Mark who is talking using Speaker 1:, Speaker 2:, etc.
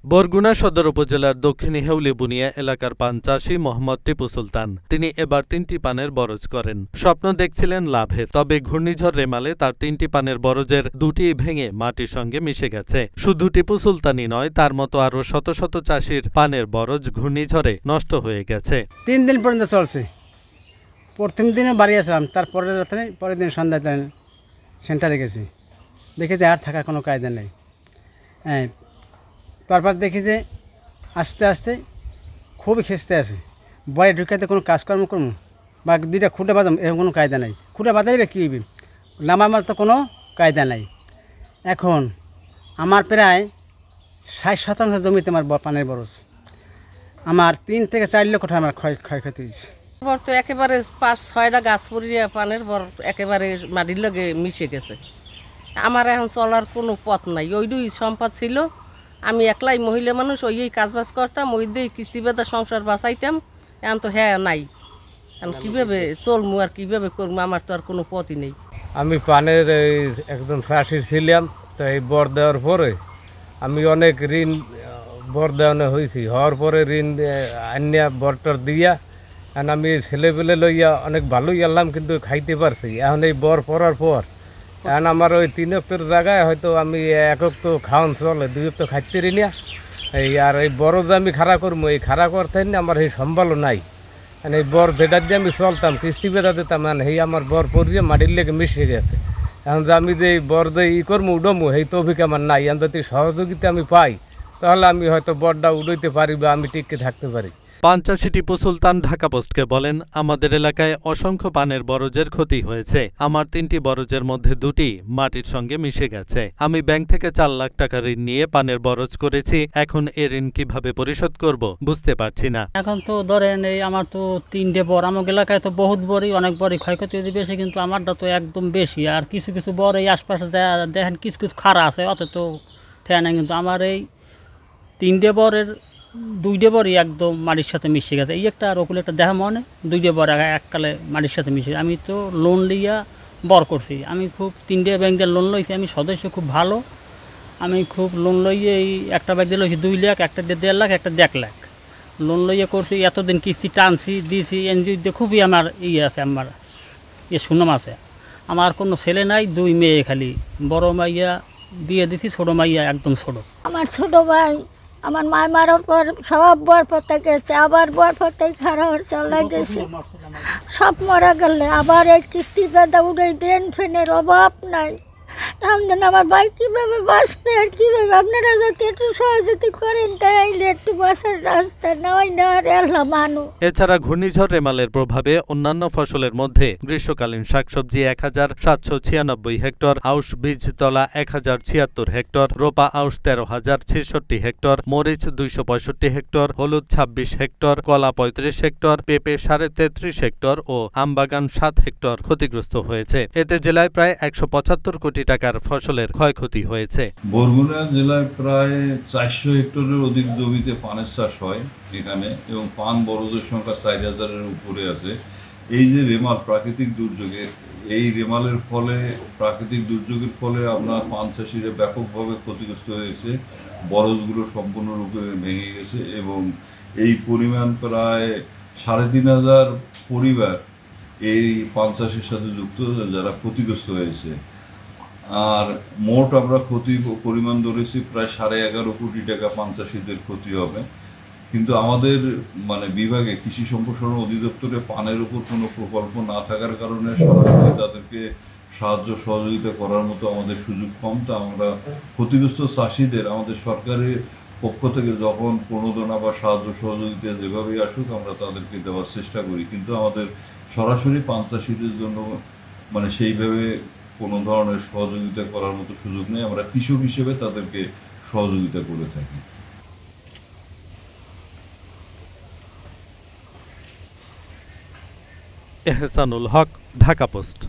Speaker 1: বরগুনা সদর উপজেলার দক্ষিণী হেউলি বুনিয়া এলাকার পান চাষী মোহাম্মদ টিপু সুলতান তিনি এবার ৩টি পানের বরজ করেন। স্বপ্ন দেখছিলেন লাভের, তবে ঘূর্ণিঝড় রেমালে তার ৩টি পানের বরজের ২টি ভেঙে মাটির সঙ্গে মিশে গেছে। শুধু টিপু সুলতানই নয়, তার মতো আরও শত শত চাষির পানের বরজ ঘূর্ণিঝড়ে নষ্ট হয়ে গেছে।
Speaker 2: ৩ দিন পর্যন্ত চলছে। প্রথম দিনে বাড়ি আসলাম, তারপরের রাত্রে পরের দিন সন্ধ্যায় সেন্টারে গেছি, দেখি যে আর থাকার কোনো কায়দা নেই। হ্যাঁ, তারপর দেখি যে আস্তে আস্তে খুবই খেসতে আসে, বয়ে ঢুকাতে কোনো কাজকর্ম করবো বা 2টা খুঁটে বাঁধাম এরকম কোনো কায়দা নাই। খুঁটে বাঁধাইবে কী হইবে, নামার মতো কোনো কায়দা নাই। এখন আমার প্রায় 60% জমিতে আমার পানের বরজ, আমার 3 থেকে 4 লক্ষ টাকা আমার ক্ষয়ক্ষতি হয়েছে।
Speaker 3: বর তো একেবারে 5-6টা গাছ পড়িয়ে পানের বর একেবারে মাটির লগে মিশে গেছে। আমার এখন চলার কোনো পথ নাই। ওইটুই সম্পদ ছিল, আমি একলাই মহিলা মানুষ, ওই কাজবাজ করতাম, ওই দিয়ে কিস্তি বেদা সংসার বাঁচাইতাম। এখন তো হ্যাঁ নাই, এখন কীভাবে চলমু আর কীভাবে করবো, আমার তো আর কোনো পথই নেই।
Speaker 4: আমি পানের একজন চাষি ছিলাম, তো এই বর দেওয়ার পরে আমি অনেক ঋণ বর দেওয়ানো হয়েছি। হওয়ার পরে ঋণ আনিয়া বরটর দিয়া এখন আমি ছেলেপেলে লইয়া অনেক ভালোই এলাম, কিন্তু খাইতে পারছি। এখন এই বর পড়ার পর এখন আমার ওই 3 অক্টের জায়গায় হয়তো আমি 1 অক্ট খাওয়ান চলে, 2 অক্ট খাইতে রি না। এই আর এই বড় যে আমি খাড়া করবো, এই খাড়া করতে না আমার এই সম্বলও নাই। এই বর যেটা দিয়ে আমি চলতাম, কিস্তি বেড়া দিতাম, এই আমার বর পড়িয়ে মাটির লেগে মিশে গেছে। এখন যে আমি যে বর যে করবো উডমু, এই তৌফিক আমার নাই। এখন যদি সহযোগিতা আমি পাই, তাহলে আমি হয়তো বরটা উড়াইতে পারি বা আমি টিকে থাকতে পারি।
Speaker 1: পান চাষী টিপু সুলতান ঢাকা পোস্টকে বলেন, আমাদের এলাকায় অসংখ্য পানের বরজের ক্ষতি হয়েছে। আমার 3টি বরজের মধ্যে 2টি মাটির সঙ্গে মিশে গেছে। আমি ব্যাংক থেকে 4 লাখ টাকা ঋণ নিয়ে পানের বরজ করেছি। এখন এ ঋণ কিভাবে পরিশোধ করব বুঝতে পারছি না।
Speaker 5: এখন তো ধরেন এই আমার তো 3টে বর, আমার এলাকায় তো বহুত বড়ই, অনেক বড়ই ক্ষয়ক্ষতি বেশি, কিন্তু আমারটা তো একদম বেশি। আর কিছু কিছু বর এই আশপাশে দেখেন কিছু কিছু খাড়া আছে, অত তো ঠেয়া নাই। কিন্তু আমার এই 3টে বরের 2টে বরই একদম মাটির সাথে মিশে গেছে। এই একটা আর ওগুলো একটা দেখা মনে 2টে বর এককালে মাটির সাথে মিশে। আমি তো লোন লইয়া বর করছি, আমি খুব 3টে ব্যাংক দিয়ে লোন লইছি। আমি সদস্য খুব ভালো, আমি খুব লোন লইয়ে এই একটা ব্যাংক দিয়ে লইছি 2 লাখ, একটা দিয়ে 1.5 লাখ, একটা 1 লাখ লোন লইয়ে করছি। এতদিন কিস্তি টানছি দিয়েছি, এনজিও দিয়ে খুবই আমার আছে, আমার সুনাম আছে। আমার কোনো ছেলে নাই, 2 মেয়ে, খালি বড় মাইয়া দিয়ে দিছি, ছোটো মাইয়া একদম ছোটো।
Speaker 6: আমার ছোটো ভাই আমার মায় মারার পর সব বর পথে গেছে, আবার বর পথে খারাপ চালাই গেছে, সব মরা গেলে আবার এই কিস্তি বেদা উঠে দেন ফেনের অভাব নাই। রামদিন আমার ভাই কীভাবে বাঁচবে আর কীভাবে, আপনারা যাতে একটু সহযোগিতা করেন, তাইলে একটু বাঁচার রাস্তা নয় না আর এলা মানুষ।
Speaker 1: এছাড়া ঘূর্ণিঝড় রেমালের প্রভাবে অন্যান্য ফসলের মধ্যে গ্রীষ্মকালীন শাকসবজি 1796 হেক্টর, আউশ বীজতলা 1076 হেক্টর, রোপা আউশ 13,066 হেক্টর, মরিচ 265 হেক্টর, হলুদ 26 হেক্টর, কলা 35 হেক্টর, পেঁপে 33.5 হেক্টর ও আমবাগান 7 হেক্টর ক্ষতিগ্রস্ত হয়েছে। এতে জেলায় প্রায় 175 কোটি টাকার ফসলের ক্ষয়ক্ষতি হয়েছে।
Speaker 7: বরগুনা জেলায় প্রায় 400 হেক্টরের অধিক জমিতে পানের চাষ হয় এখানে, এবং পান বরজের সংখ্যা 4000-এর উপরে আছে। এই যে রেমাল প্রাকৃতিক দুর্যোগে, এই রেমালের ফলে প্রাকৃতিক দুর্যোগের ফলে আপনার পান চাষিরা ব্যাপকভাবে ক্ষতিগ্রস্ত হয়েছে। বরজগুলো সম্পূর্ণরূপে ভেঙে গেছে এবং এই পরিমাণ প্রায় 3500 পরিবার এই পান চাষের সাথে যুক্ত, যারা ক্ষতিগ্রস্ত হয়েছে। আর মোট আমরা ক্ষতি পরিমাণ ধরেছি প্রায় 11.5 কোটি টাকা পান চাষিদের ক্ষতি হবে। কিন্তু আমাদের বিভাগে কৃষি সম্প্রসারণ অধিদপ্তরে পানের উপর কোনো প্রকল্প না থাকার কারণে সরাসরি তাদেরকে সাহায্য সহযোগিতা করার মতো আমাদের সুযোগ কম। তা আমরা ক্ষতিগ্রস্ত চাষিদের আমাদের সরকারের পক্ষ থেকে যখন প্রণোদনা বা সাহায্য সহযোগিতা যেভাবেই আসুক আমরা তাদেরকে দেওয়ার চেষ্টা করি, কিন্তু আমাদের সরাসরি পান চাষিদের জন্য সেইভাবে কোনো ধরনের সহযোগিতা করার মতো সুযোগ নেই। আমরা কৃষক হিসেবে তাদেরকে সহযোগিতা করে থাকি।
Speaker 1: এহসানুল হক, ঢাকা পোস্ট।